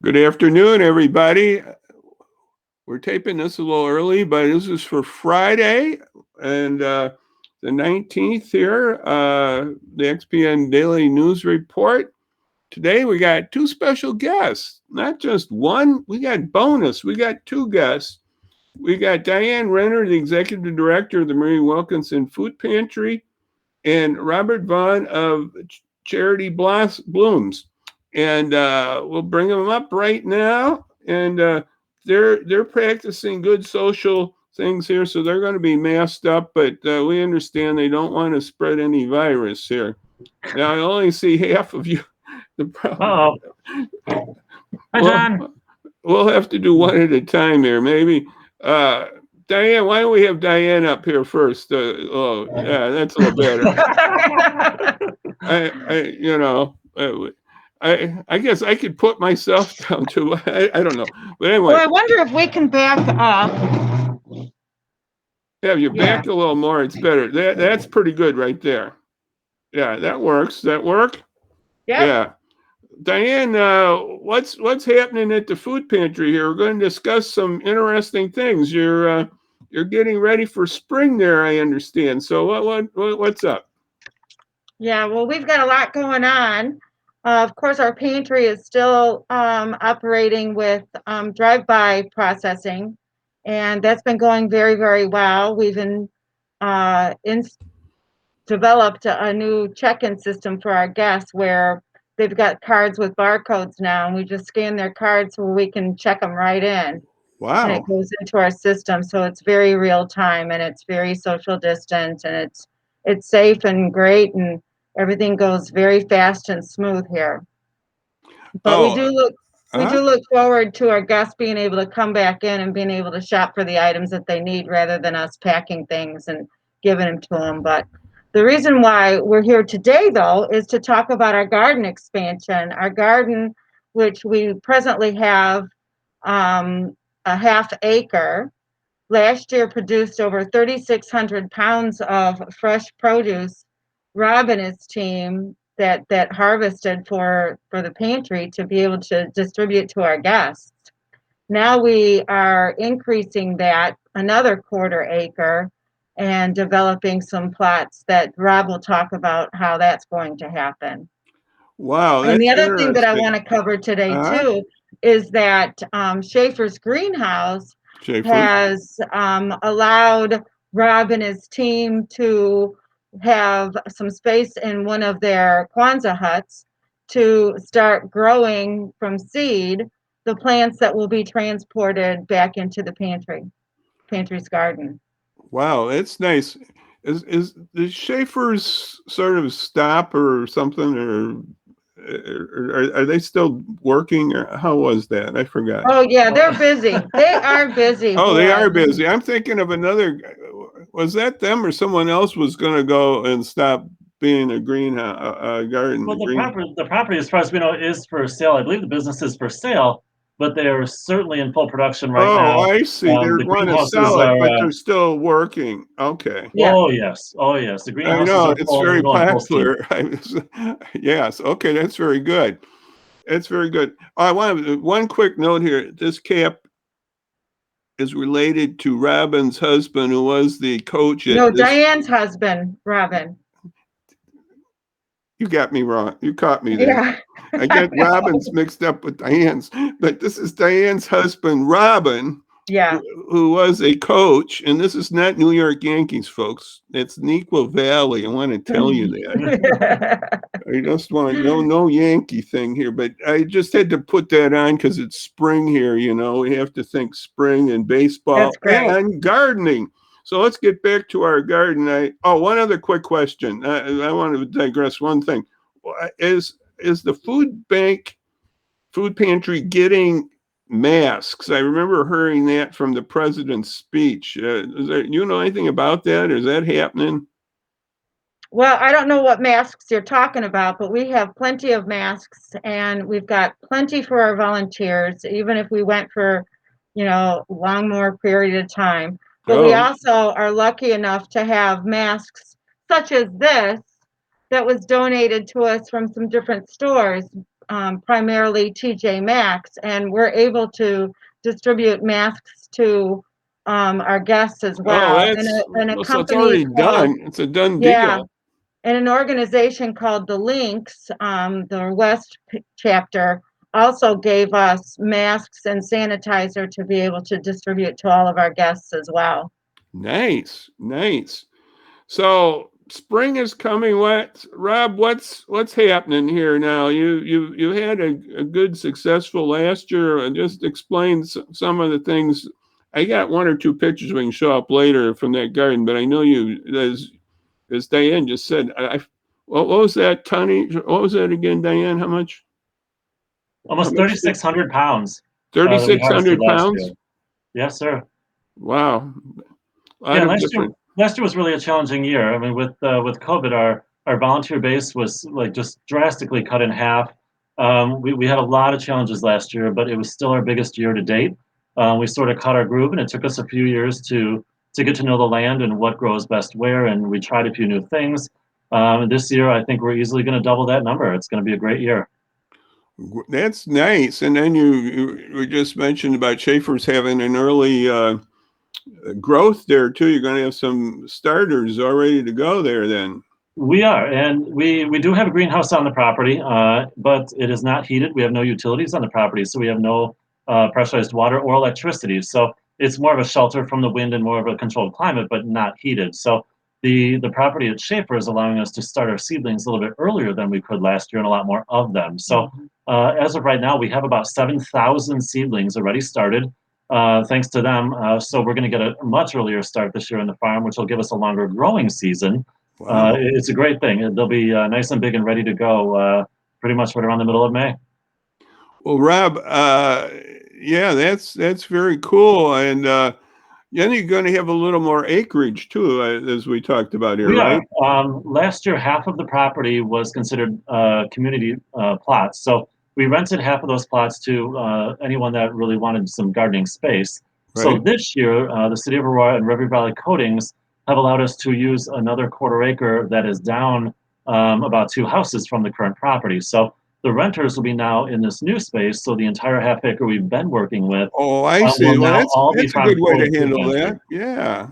Good afternoon, everybody. We're taping this a little early, but this is for Friday and the 19th here, the XPian Daily News Report. Today we got two special guests, not just one, we got bonus. We got two guests. We got Diane Renner, the Executive Director of the Marie Wilkinson Food Pantry, and Robert Vaughan of Charity Blooms. And we'll bring them up right now. And they're practicing good social things here, so they're going to be masked up. But we understand they don't want to spread any virus here. Now I only see half of you. The problem. Hi, John. We'll have to do one at a time here, maybe. Diane, why don't we have Diane up here first? Yeah, that's a little better. I guess I could put myself down too. I don't know, but anyway. Well, I wonder if we can back up. Yeah, you back a little more. It's better. That's pretty good right there. Yeah, that works. That work? Yeah. Diane, what's happening at the food pantry here? We're going to discuss some interesting things. You're getting ready for spring there, I understand. So what's up? Yeah, well, we've got a lot going on. Of course, our pantry is still operating with drive-by processing, and that's been going very, very well. We've developed a new check-in system for our guests where they've got cards with barcodes now, and we just scan their cards so we can check them right in. Wow. And it goes into our system, so it's very real time, and it's very social distance, and it's safe and great, and everything goes very fast and smooth here. But we do look forward to our guests being able to come back in and being able to shop for the items that they need rather than us packing things and giving them to them. But the reason why we're here today, though, is to talk about our garden expansion. Our garden, which we presently have a half acre, last year produced over 3,600 pounds of fresh produce. Rob and his team that harvested for the pantry to be able to distribute to our guests. Now we are increasing that another quarter acre and developing some plots that Rob will talk about how that's going to happen. Wow. And the other thing that I want to cover today too is that Schaefer's Greenhouse has allowed Rob and his team to have some space in one of their Kwanzaa huts to start growing from seed the plants that will be transported back into the pantry's garden. Wow, that's nice. Is the Schaefer's sort of stop or something, or are they still working, or how was that? I forgot. Oh yeah, they're busy. They are busy. Oh, they are busy. I'm thinking of another. Was that them or someone else was going to go and stop being a greenhouse garden? Well, the property, as far as we know, is for sale. I believe the business is for sale, but they are certainly in full production right now. Oh, I see. They want to sell it, but they're still working. Okay. Yeah. Oh yes. The greenhouses. I know it's very popular. Yes. Okay, that's very good. That's very good. I want one quick note here. This cap is related to Robin's husband, who was the coach. Diane's husband, Robin. You got me wrong. You caught me there. Yeah. I get Robin's mixed up with Diane's, but this is Diane's husband, Robin. Yeah. Who was a coach, and this is not New York Yankees, folks. It's Neuqua Valley. I want to tell you that. I just want no Yankee thing here, but I just had to put that on because it's spring here. We have to think spring and baseball and gardening. So let's get back to our garden. One other quick question. I want to digress one thing. Is the food pantry getting masks? I remember hearing that from the president's speech. You know anything about that? Is that happening? Well, I don't know what masks you're talking about, but we have plenty of masks, and we've got plenty for our volunteers, even if we went for, long more period of time. But we also are lucky enough to have masks such as this that was donated to us from some different stores. primarily TJ Maxx, and we're able to distribute masks to our guests as Oh, well. that's And a well, so it's company already called, done. It's a done yeah, deal. and an organization called the Links, the West chapter, also gave us masks and sanitizer to be able to distribute to all of our guests as well. Nice, nice. So spring is coming. Rob? What's happening here now? You had a good successful last year. Just explain some of the things. I got one or two pictures we can show up later from that garden, but I know you, as Diane just said, what was that tonnage? What was that again, Diane? How much? Almost 3,600 pounds that we harvested 3,600 last pounds? year. Yes, sir. Wow. A lot Yeah, of last year different. was really a challenging year. I mean, with COVID, our volunteer base was like just drastically cut in half. We had a lot of challenges last year, but it was still our biggest year to date. We sort of caught our groove, and it took us a few years to get to know the land and what grows best where, and we tried a few new things. This year, I think we're easily going to double that number. It's going to be a great year. That's nice. And then you just mentioned about Schaefer's having an early growth there too. You're going to have some starters all ready to go there then. We are, and we do have a greenhouse on the property, but it is not heated. We have no utilities on the property, so we have no pressurized water or electricity. So it's more of a shelter from the wind and more of a controlled climate, but not heated. So the property at Schaefer is allowing us to start our seedlings a little bit earlier than we could last year, and a lot more of them. So as of right now, we have about 7,000 seedlings already started. Thanks to them. So we're going to get a much earlier start this year in the farm, which will give us a longer growing season. Wow. It's a great thing. They'll be nice and big and ready to go pretty much right around the middle of May. Well, Rob, yeah, that's very cool. And then you're going to have a little more acreage too, as we talked about here, We right? are. Last year, half of the property was considered community plots. So we rented half of those plots to anyone that really wanted some gardening space. So Right. this year, the City of Aurora and River Valley Coatings have allowed us to use another quarter acre that is down about 2 houses from the current property. So the renters will be now in this new space. So the entire half acre we've been working with Oh, I see. will Well, now all be that's a good farmed way for to the food handle pantry. that. Yeah.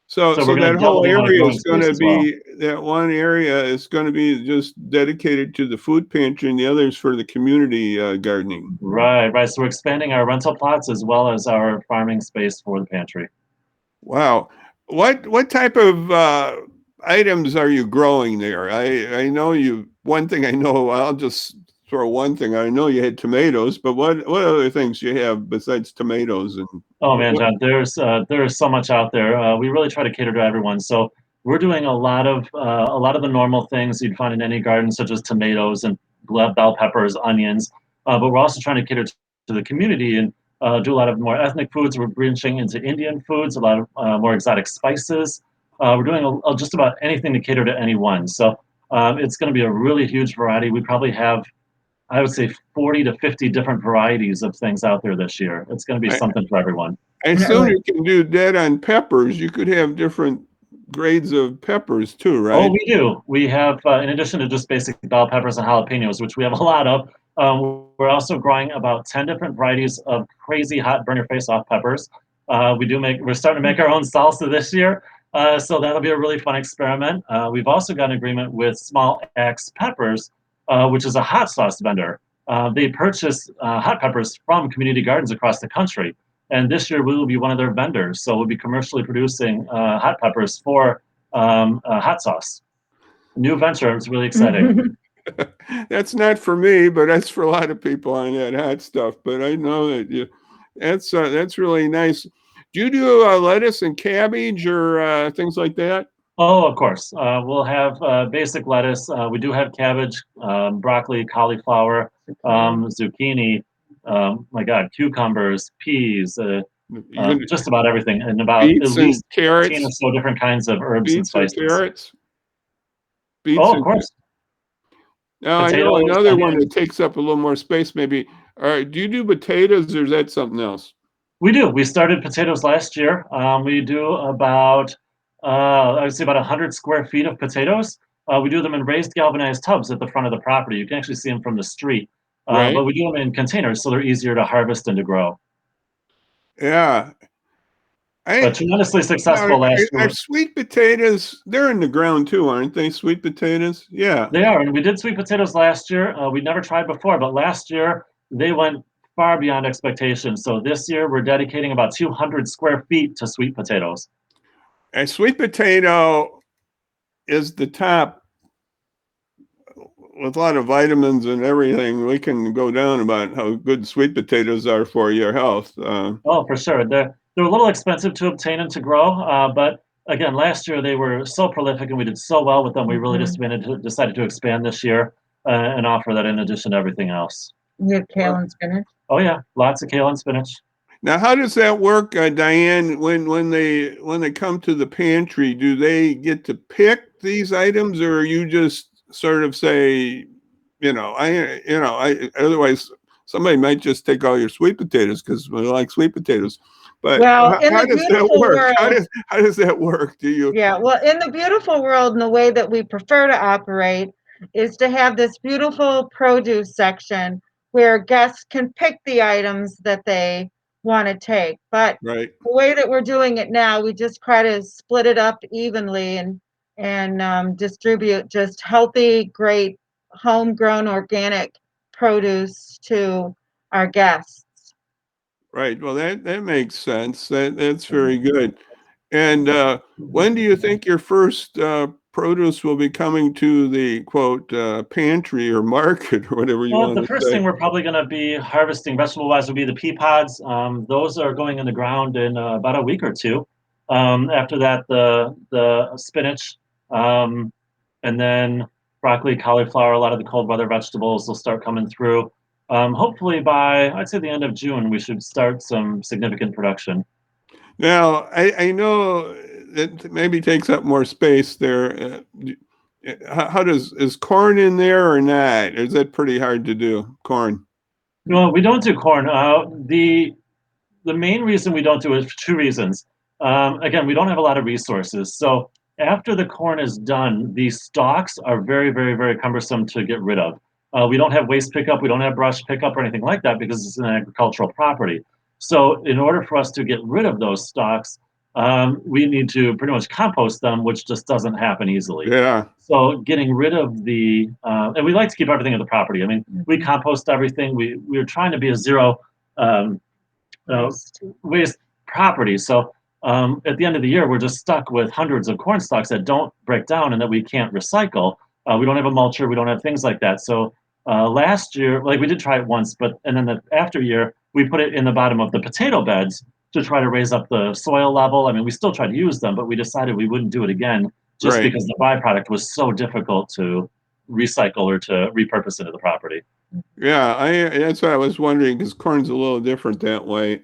So So we're going that to double whole the amount of area growing is going space to as well. be, that one area is going to be just dedicated to the food pantry and the others for the community gardening. Right. So we're expanding our rental plots as well as our farming space for the pantry. Wow. What type of items are you growing there? I know one thing I know, I'll just throw one thing. I know you had tomatoes, but what other things you have besides tomatoes and Oh man, what? John, there's so much out there. We really try to cater to everyone. So we're doing a lot of the normal things you'd find in any garden, such as tomatoes and bell peppers, onions. But we're also trying to cater to the community and do a lot of more ethnic foods. We're branching into Indian foods, a lot of more exotic spices. We're doing just about anything to cater to anyone. So it's going to be a really huge variety. We probably have, I would say, 40 to 50 different varieties of things out there this year. It's going to be I, something for everyone. I assume you can do that on peppers. You could have different grades of peppers too, Oh, right? we do. We have, in addition to just basic bell peppers and jalapenos, which we have a lot of, we're also growing about 10 different varieties of crazy hot burn your face off peppers. We're starting to make our own salsa this year. So that'll be a really fun experiment. We've also got an agreement with Small Axe Peppers, which is a hot sauce vendor. They purchase hot peppers from community gardens across the country. And this year we will be one of their vendors. So we'll be commercially producing hot peppers for hot sauce. New venture. It's really exciting. That's not for me, but that's for a lot of people on that hot stuff. But I know that that's really nice. Do you do lettuce and cabbage or things like that? Oh, of course. We'll have basic lettuce. We do have cabbage, broccoli, cauliflower, zucchini. My God, cucumbers, peas, You gonna just about everything, and about at beets and least 15 or carrots? so different kinds of herbs and Beets or spices. carrots? Beets Oh, of and course. now I know Potatoes, another one that onions. takes up a little more space. Maybe. All right. Do you do potatoes or is that something else? We do. We started potatoes last year. We do about, I would say about 100 square feet of potatoes. We do them in raised galvanized tubs at the front of the property. You can actually see them from the street. Right. But we do them in containers, so they're easier to harvest and to grow. Yeah. But tremendously successful last Are year. sweet potatoes, they're in the ground too, aren't they? Sweet potatoes? Yeah. They are, and we did sweet potatoes last year. We never tried before, but last year they went far beyond expectations. So this year we're dedicating about 200 square feet to sweet potatoes. A sweet potato is the top with a lot of vitamins and everything. We can go down about how good sweet potatoes are for your health. Oh, for sure. They're a little expensive to obtain and to grow, but again, last year they were so prolific and we did so well with them. We really just decided to expand this year and offer that in addition to everything else. You have kale and spinach? Oh yeah, lots of kale and spinach. Now, how does that work, Diane? When they come to the pantry, do they get to pick these items, or you just sort of say, otherwise somebody might just take all your sweet potatoes because we like sweet potatoes. But Well, in how the does that beautiful work? world, How does that work? Do you? yeah, well, in the beautiful world, and the way that we prefer to operate is to have this beautiful produce section where guests can pick the items that they want to take. But Right. the way that we're doing it now, we just try to split it up evenly and distribute just healthy, great, homegrown, organic produce to our guests. Right. Well, that makes sense. That's very good. And when do you think your first produce will be coming to the quote pantry or market or whatever you Well, want the to first say? thing we're probably going to be harvesting vegetable-wise will be the pea pods. Those are going in the ground in about a week or two. After that, the spinach, and then broccoli, cauliflower, a lot of the cold weather vegetables will start coming through. Hopefully by, I'd say the end of June, we should start some significant production. Now, I know it maybe takes up more space there. How is corn in there or not? Is that pretty hard to do? Corn. No, we don't do corn. The main reason we don't do it for two reasons. Again, we don't have a lot of resources. So after the corn is done, the stalks are very, very, very cumbersome to get rid of. We don't have waste pickup, we don't have brush pickup or anything like that because it's an agricultural property. So in order for us to get rid of those stalks, we need to pretty much compost them, which just doesn't happen easily. Yeah. So getting rid of the, and we like to keep everything at the property. I mean, we compost everything. We're trying to be a zero waste property. So at the end of the year, we're just stuck with hundreds of corn stalks that don't break down and that we can't recycle. We don't have a mulcher. We don't have things like that. So last year, like we did try it once, and then the after year, we put it in the bottom of the potato beds to try to raise up the soil level. I mean, we still tried to use them, but we decided we wouldn't do it again just Right. because the byproduct was so difficult to recycle or to repurpose into the property. Yeah, that's what I was wondering because corn's a little different that way.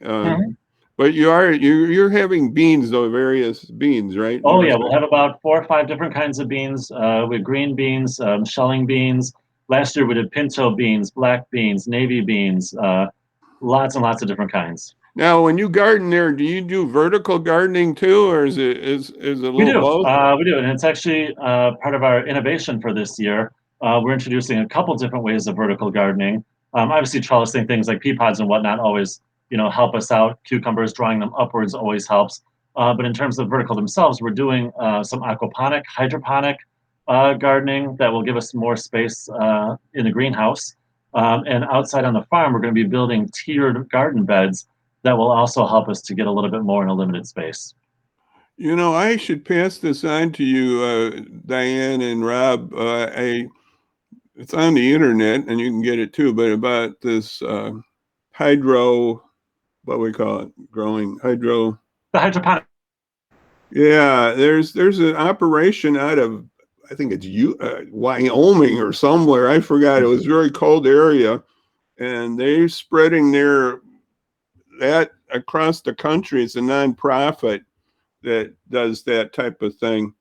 But you're having beans though, various beans, right? Oh yeah, we'll have about 4 or 5 different kinds of beans. We have green beans, shelling beans. Last year we did pinto beans, black beans, navy beans, lots and lots of different kinds. Now, when you garden there, do you do vertical gardening too, or is it a We little do, both? we do, and it's actually part of our innovation for this year. We're introducing a couple different ways of vertical gardening. Obviously, trellising things like pea pods and whatnot always, help us out. Cucumbers, drawing them upwards always helps. But in terms of vertical themselves, we're doing some aquaponic, hydroponic gardening that will give us more space in the greenhouse. And outside on the farm, we're going to be building tiered garden beds that will also help us to get a little bit more in a limited space. I should pass this on to you, Diane and Rob. It's on the internet, and you can get it too. But about this hydro, what we call it, growing hydro. The hydroponic. Yeah, there's an operation out of, I think it's Wyoming or somewhere. I forgot. It was a very cold area, and they're spreading that across the country. It's a nonprofit that does that type of thing.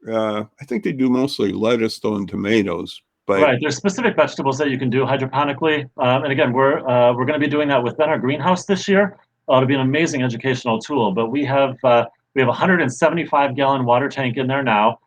I think they do mostly lettuce though and tomatoes. But right, there's specific vegetables that you can do hydroponically, and again, we're going to be doing that within our greenhouse this year. It'll be an amazing educational tool. But we have a 175-gallon water tank in there now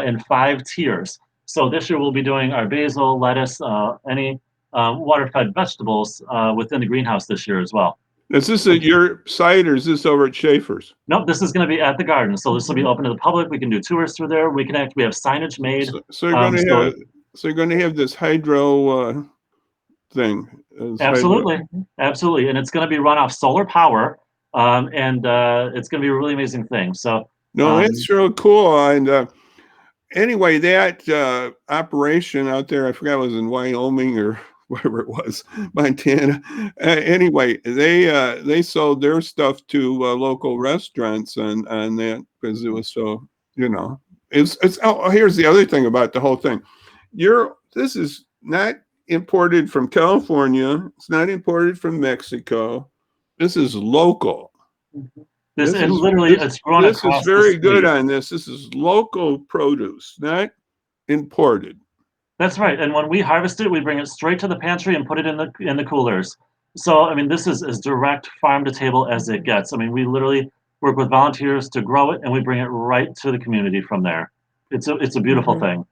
in 5 tiers. So this year we'll be doing our basil, lettuce, any water-fed vegetables within the greenhouse this year as well. Is this at your site or is this over at Schaefer's? Nope, this is going to be at the garden. So this will be open to the public. We can do tours through there. We have signage made. So you're going to have this hydro thing. Absolutely, absolutely, and it's going to be run off solar power, and it's going to be a really amazing thing. So no, that's real cool. And anyway, that operation out there, I forgot it was in Wyoming or wherever it was, Montana. Anyway, they sold their stuff to local restaurants on that because it was so, it's. Oh, here's the other thing about the whole thing. This is not imported from California. It's not imported from Mexico. This is local. It's grown this across is very the good state. on this. This is local produce, not imported. That's right. And when we harvest it, we bring it straight to the pantry and put it in the coolers. So I mean, this is as direct farm to table as it gets. I mean, we literally work with volunteers to grow it, and we bring it right to the community from there. It's a beautiful thing.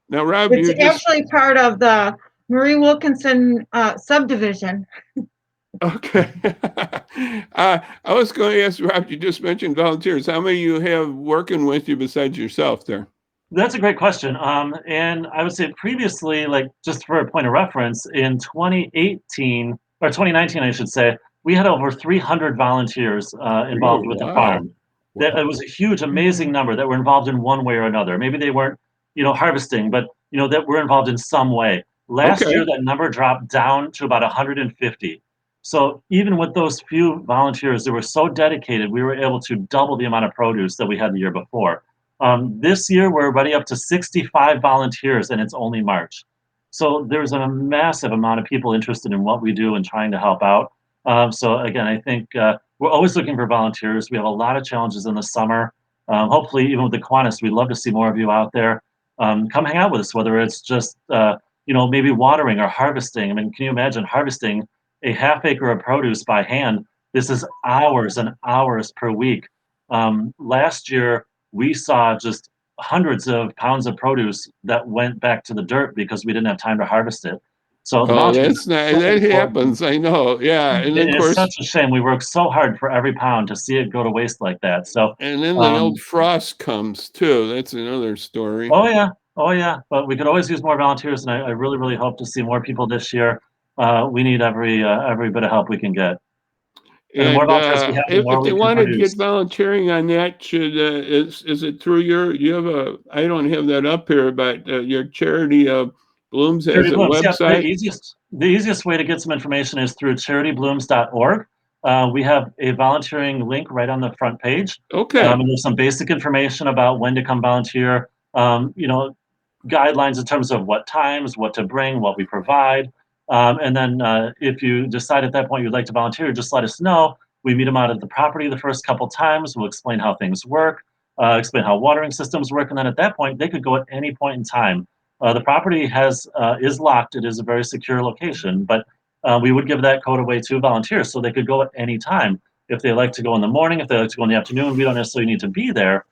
Now, Rob, it's actually part of the Marie Wilkinson subdivision. Okay. I was going to ask Rob, you just mentioned volunteers. How many you have working with you besides yourself there? That's a great question. And I would say previously, like just for a point of reference, in 2018 or 2019, I should say, we had over 300 volunteers involved with the farm. Wow. It was a huge, amazing number that were involved in one way or another. Maybe they weren't, harvesting, but that were involved in some way. Last year, that number dropped down to about 150. So even with those few volunteers that were so dedicated, we were able to double the amount of produce that we had the year before. This year, we're already up to 65 volunteers, and it's only March. So there's a massive amount of people interested in what we do and trying to help out. So again, I think we're always looking for volunteers. We have a lot of challenges in the summer. Hopefully, even with the Kiwanis, we'd love to see more of you out there. Come hang out with us, whether it's just maybe watering or harvesting. I mean, can you imagine harvesting a half acre of produce by hand? This is hours and hours per week. Last year, we saw just hundreds of pounds of produce that went back to the dirt because we didn't have time to harvest it. So that happens. I know. Yeah. And it of course, is such a shame. We work so hard for every pound to see it go to waste like that. So and then the old frost comes too. That's another story. Oh yeah. But we could always use more volunteers, and I really, really hope to see more people this year. We need every bit of help we can get. And the more volunteers we have, the more if they we want can to produce. get volunteering on that, is it through you have I don't have that up here, but your charity Blooms has a website? Yeah, the easiest way to get some information is through charityblooms.org. We have a volunteering link right on the front page. Okay. And there's some basic information about when to come volunteer. Guidelines in terms of what times, what to bring, what we provide. And then if you decide at that point you'd like to volunteer, just let us know. We meet them out at the property the first couple times. We'll explain how things work, explain how watering systems work, and then at that point, they could go at any point in time. The property is locked. It is a very secure location, but we would give that code away to volunteers so they could go at any time. If they like to go in the morning, if they like to go in the afternoon, we don't necessarily need to be there.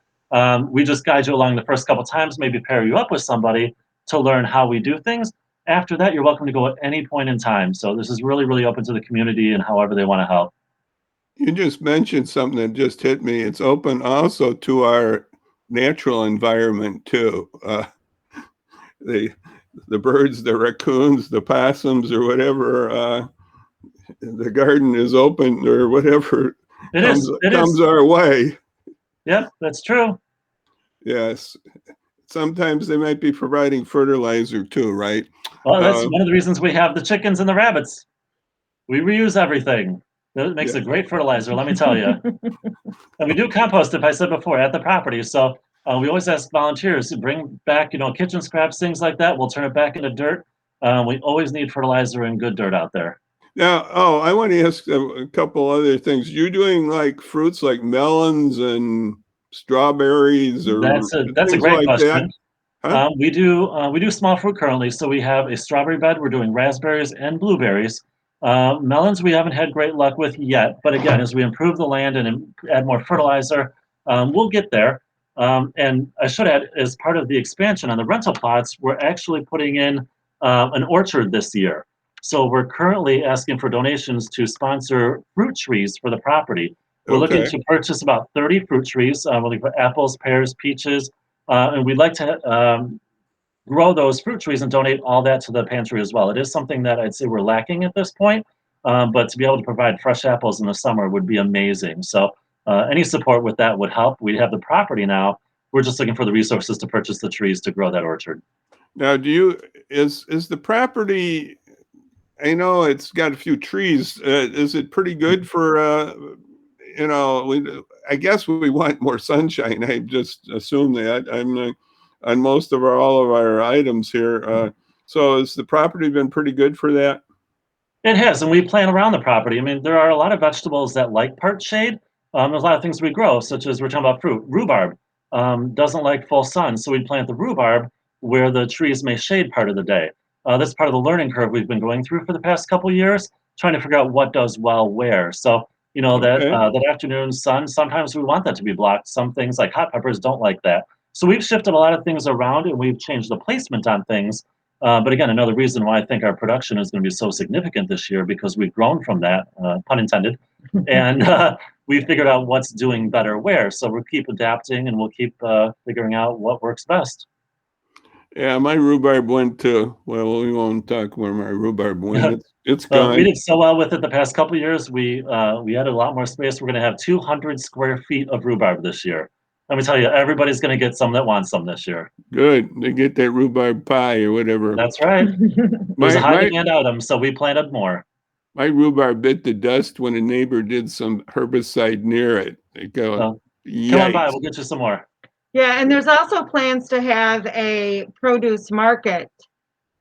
We just guide you along the first couple times, maybe pair you up with somebody to learn how we do things. After that, you're welcome to go at any point in time. So this is really, really open to the community and however they want to help. You just mentioned something that just hit me. It's open also to our natural environment too. The birds, the raccoons, the possums, or whatever. The garden is open, or whatever comes our way. Yep, that's true. Yes. Sometimes they might be providing fertilizer too, right? Well, that's one of the reasons we have the chickens and the rabbits. We reuse everything. That makes a great fertilizer, let me tell you. And we do compost, if I said before, at the property. So we always ask volunteers to bring back, kitchen scraps, things like that. We'll turn it back into dirt. We always need fertilizer and good dirt out there. Now, I want to ask a couple other things. You're doing like fruits like melons and strawberries, or that's a great question. Huh? We do small fruit currently. So we have a strawberry bed. We're doing raspberries and blueberries. Melons we haven't had great luck with yet, but again, as we improve the land and add more fertilizer, we'll get there. And I should add, as part of the expansion on the rental plots, we're actually putting in an orchard this year. So we're currently asking for donations to sponsor fruit trees for the property. We're looking Okay. to purchase about 30 fruit trees. We're looking for apples, pears, peaches, and we'd like to grow those fruit trees and donate all that to the pantry as well. It is something that I'd say we're lacking at this point, but to be able to provide fresh apples in the summer would be amazing. So any support with that would help. We have the property now. We're just looking for the resources to purchase the trees to grow that orchard. Now, is the property? I know it's got a few trees. Is it pretty good for? I guess we want more sunshine. I just assume that. On most of all of our items here. So has the property been pretty good for that? It has, and we plant around the property. I mean, there are a lot of vegetables that like part shade. There's a lot of things we grow, such as we're talking about fruit. Rhubarb doesn't like full sun, so we plant the rhubarb where the trees may shade part of the day. That's part of the learning curve we've been going through for the past couple of years, trying to figure out what does well where. So, Okay. that afternoon sun, sometimes we want that to be blocked. Some things like hot peppers don't like that. So we've shifted a lot of things around and we've changed the placement on things. But again, another reason why I think our production is going to be so significant this year because we've grown from that, pun intended, and we've figured out what's doing better where. So we'll keep adapting and we'll keep figuring out what works best. Yeah, my rhubarb went to. Well, we won't talk where my rhubarb went. It's We gone. did so well with it the past couple of years. We added a lot more space. We're going to have 200 square feet of rhubarb this year. Let me tell you, everybody's going to get some that wants some this year. Good. They get that rhubarb pie or whatever. That's right. It was a high demand item, so we planted more. My rhubarb bit the dust when a neighbor did some herbicide near it. They go, So come on by, yikes. we'll get you some more. Yeah, and there's also plans to have a produce market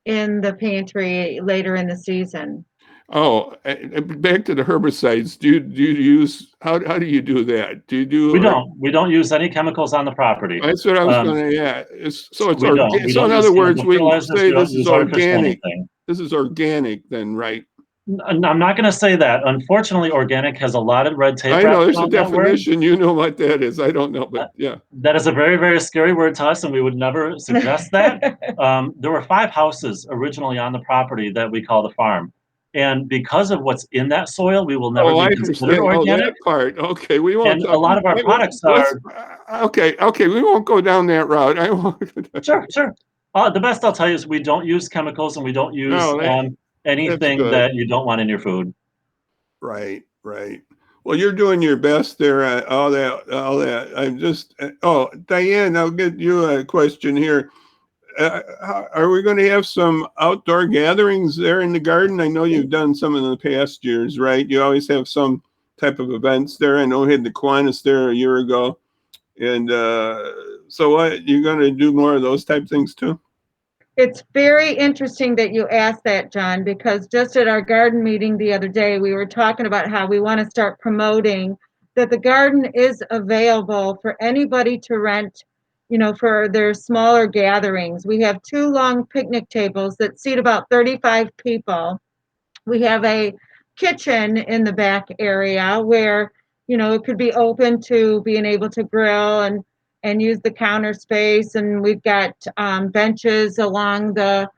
in the pantry later in the season. Oh, back to the herbicides. Do you use how do you do that? Do you do? We don't use any chemicals on the property. That's what I was going to. Yeah. So it's We organic. don't So in use other words, chemical we can fertilizers, say we don't this is use artificial organic. anything. This is organic, then, right? I'm not going to say that. Unfortunately, organic has a lot of red tape I know wrapped there's a around that word. definition. You know what that is. I don't know, but yeah. That is a very, very scary word to us, and we would never suggest that. There were 5 houses originally on the property that we call the farm. And because of what's in that soil, we will never I be considered understand. Oh, organic. that part. Okay, we won't And talk. a lot of our products are Okay. We won't go down that route. I won't. sure. The best I'll tell you is we don't use chemicals and we don't use No, that's anything good. that you don't want in your food. Right. Well, you're doing your best there. All that. I'm just. Diane, I'll get you a question here. Are we going to have some outdoor gatherings there in the garden? I know you've done some in the past years, right? You always have some type of events there. I know we had the Kiwanis there a year ago. And so what, you're going to do more of those type things too? It's very interesting that you asked that, John, because just at our garden meeting the other day, we were talking about how we want to start promoting that the garden is available for anybody to rent, for their smaller gatherings. We have 2 long picnic tables that seat about 35 people. We have a kitchen in the back area where, it could be open to being able to grill and use the counter space. And we've got benches along the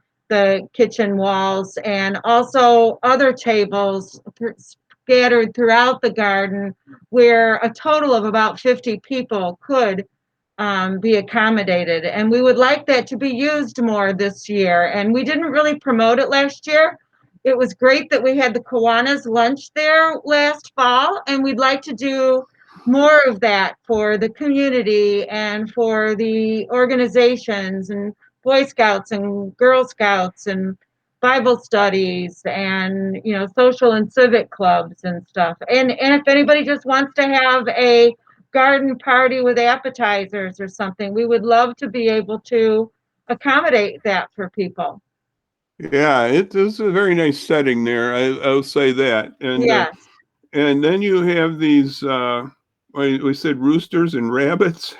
kitchen walls and also other tables scattered throughout the garden where a total of about 50 people could be accommodated. And we would like that to be used more this year. And we didn't really promote it last year. It was great that we had the Kiwanis lunch there last fall, and we'd like to do more of that for the community and for the organizations and Boy Scouts and Girl Scouts and Bible studies and, social and civic clubs and stuff. And if anybody just wants to have a garden party with appetizers or something, we would love to be able to accommodate that for people. Yeah, it is a very nice setting there. I'll say that. And Yes. And then you have these. We said roosters and rabbits.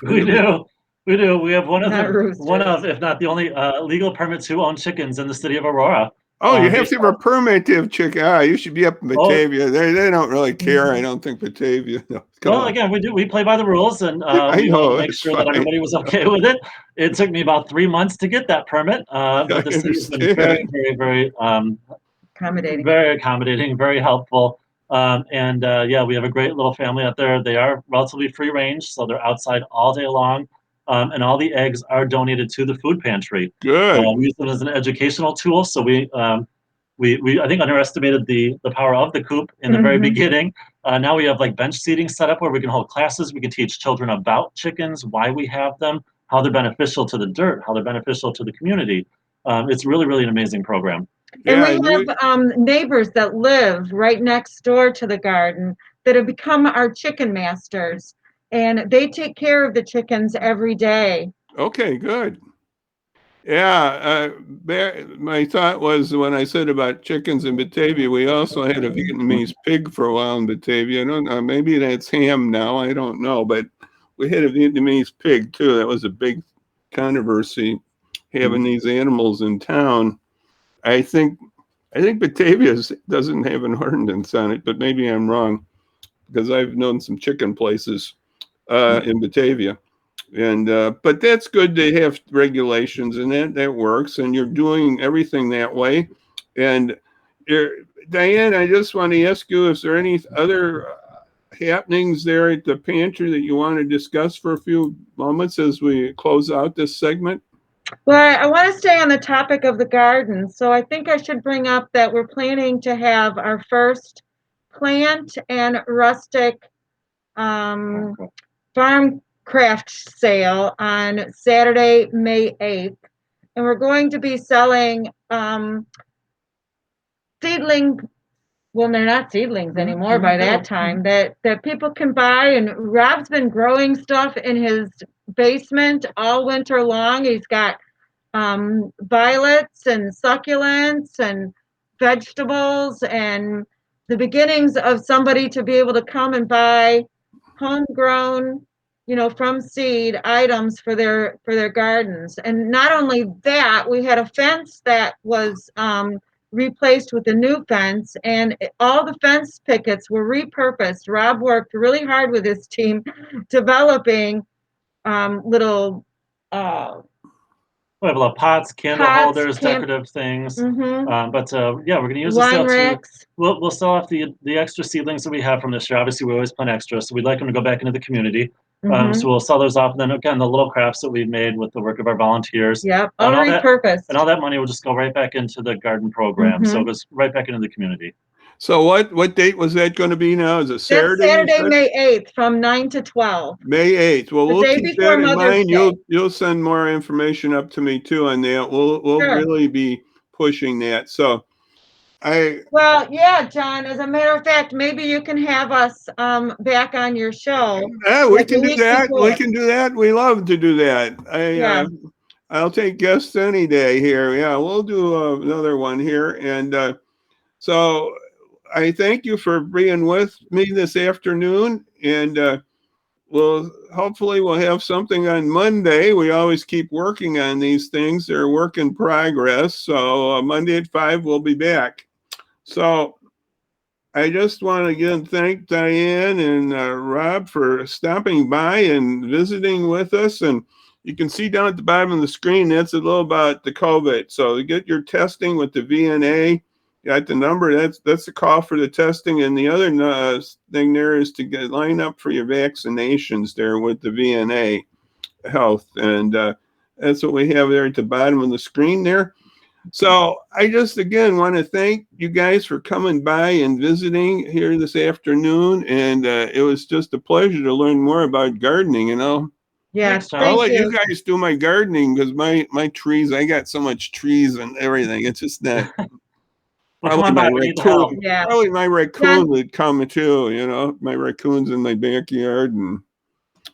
We do. We have one Not of, if not the only legal permits who own chickens in the city of Aurora. Oh, you have to have a permit to have chicken. You should be up in Batavia. They don't really care. I don't think Batavia. No, Well, again, we play by the rules, and I we wanted know, to make it's sure that fine. everybody was okay with it. It took me about 3 months to get that permit, but the city's been very, understand. very, very, Accommodating. very accommodating, very helpful. Yeah, we have a great little family out there. They are relatively free range, so they're outside all day long. And all the eggs are donated to the food pantry. Good. We use them as an educational tool. So we I think underestimated the power of the coop in the very Mhm. beginning. Now we have like bench seating set up where we can hold classes. We can teach children about chickens, why we have them, how they're beneficial to the dirt, how they're beneficial to the community. It's really, really an amazing program. And Yeah, we have neighbors that live right next door to the garden that have become our chicken masters, and they take care of the chickens every day. okay, good. Yeah, my thought was when I said about chickens in Batavia, we also had a Vietnamese pig for a while in Batavia. I don't know, maybe that's ham now. I don't know, but we had a Vietnamese pig too. That was a big controversy having these animals in town. I think Batavia doesn't have an ordinance on it, but maybe I'm wrong because I've known some chicken places in Batavia. And but that's good to have regulations, and that works, and you're doing everything that way. And Diane, I just want to ask you, is there any other happenings there at the pantry that you want to discuss for a few moments as we close out this segment? Well, I want to stay on the topic of the garden, so I think I should bring up that we're planning to have our first plant and rustic farm craft sale on Saturday, May 8th. And we're going to be selling seedling, well, they're not seedlings anymore by that time, that people can buy. And Rob's been growing stuff in his basement all winter long. He's got violets and succulents and vegetables, and the beginnings of somebody to be able to come and buy homegrown, from seed items for their gardens. And not only that, we had a fence that was replaced with a new fence, and all the fence pickets were repurposed. Rob worked really hard with his team developing little We have a lot of pots, candle pots, holders, decorative things. But yeah, we're going to use the wine sale to. racks. We'll sell off the extra seedlings that we have from this year. Obviously, we always plant extra, so we'd like them to go back into the community. So we'll sell those off, and then again, the little crafts that we've made with the work of our volunteers. Yep, all and repurposed. all that money will just go right back into the garden program. So it goes right back into the community. So what date was that going to be now? Is it That's Saturday? Saturday, May 8th from 9 to 12. May 8th. Well, The we'll day keep before that in Mother's mind. Day. You'll send more information up to me too on that. We'll Sure. really be pushing that. So Well, yeah, John, as a matter of fact, maybe you can have us back on your show. yeah, we like can a do week that. We before. can do that. We love to do that. Yeah. I'll take guests any day here. Yeah, we'll do another one here. And so I thank you for being with me this afternoon. And hopefully we'll have something on Monday. We always keep working on these things. They're a work in progress. So Monday at 5, we'll be back. So I just want to again thank Diane and Rob for stopping by and visiting with us. And you can see down at the bottom of the screen, that's a little about the COVID. So to get your testing with the VNA, got the number. That's the call for the testing. And the other thing there is to line up for your vaccinations there with the VNA Health. And that's what we have there at the bottom of the screen there. So I just, again, want to thank you guys for coming by and visiting here this afternoon. And it was just a pleasure to learn more about gardening, Yeah, Thanks, John. I'll thank let you you. guys do my gardening because my trees, I got so much trees and everything. It's just not Well, come probably on my by. We need the help. raccoon. Yeah. Probably my raccoon would come too, my raccoons in my backyard. And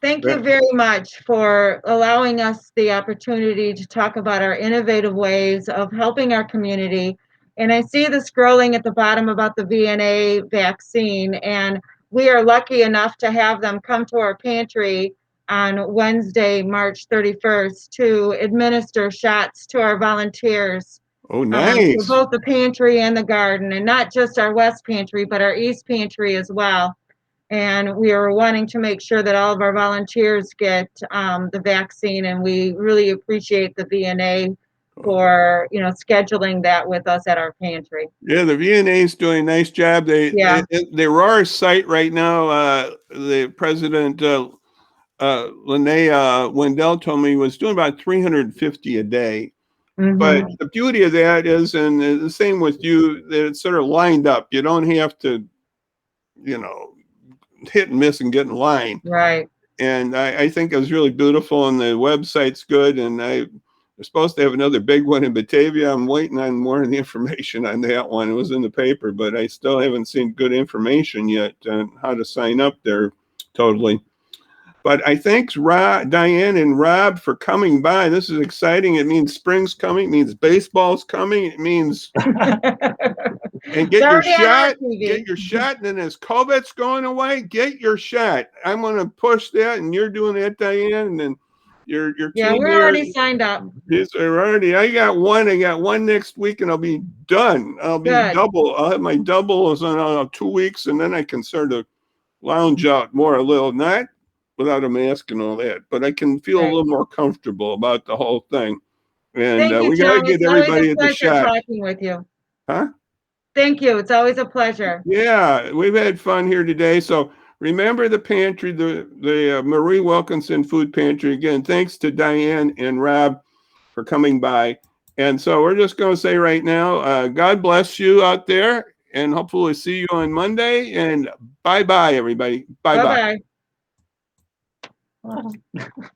Thank you very much for allowing us the opportunity to talk about our innovative ways of helping our community. And I see the scrolling at the bottom about the VNA vaccine, and we are lucky enough to have them come to our pantry on Wednesday, March 31st, to administer shots to our volunteers oh, for nice. both the pantry and the garden, and not just our West Pantry, but our East Pantry as well. And we are wanting to make sure that all of our volunteers get the vaccine, and we really appreciate the VNA for, you know, scheduling that with us at our pantry. Yeah, the VNA is doing a nice job. Yeah. Their our site right now, the president, Linnea Wendell told me was doing about 350 a day. But Mhm. the beauty of that is, and the same with you, that it's sort of lined up. You don't have to, you know, hit and miss and get in line. Right. And I think it was really beautiful, and the website's good. And they're supposed to have another big one in Batavia. I'm waiting on more of the information on that one. It was in the paper, but I still haven't seen good information yet on how to sign up there totally. But I thank Diane and Rob for coming by. This is exciting. It means spring's coming. It means baseball's coming. It means and get your shot. Get your shot. And then as COVID's going away, get your shot. I'm going to push that, and you're doing that, Diane. And then your Yeah, team we're here. already signed up. Yes, already. I got one next week, and I'll be done. I'll be Good. double. I'll have my doubles in 2 weeks, and then I can sort of lounge out more a little. Not without a mask and all that, but I can feel a little more comfortable about the whole thing. And Thank you, we got to Tom. get It's always everybody a at the pleasure shot. talking with you. Huh? Thank you. It's always a pleasure. Yeah, we've had fun here today. So remember the pantry, the Marie Wilkinson Food Pantry. Again, thanks to Diane and Rob for coming by. And so we're just going to say right now, God bless you out there, and hopefully see you on Monday. And bye-bye, everybody. Bye-bye. Bye-bye.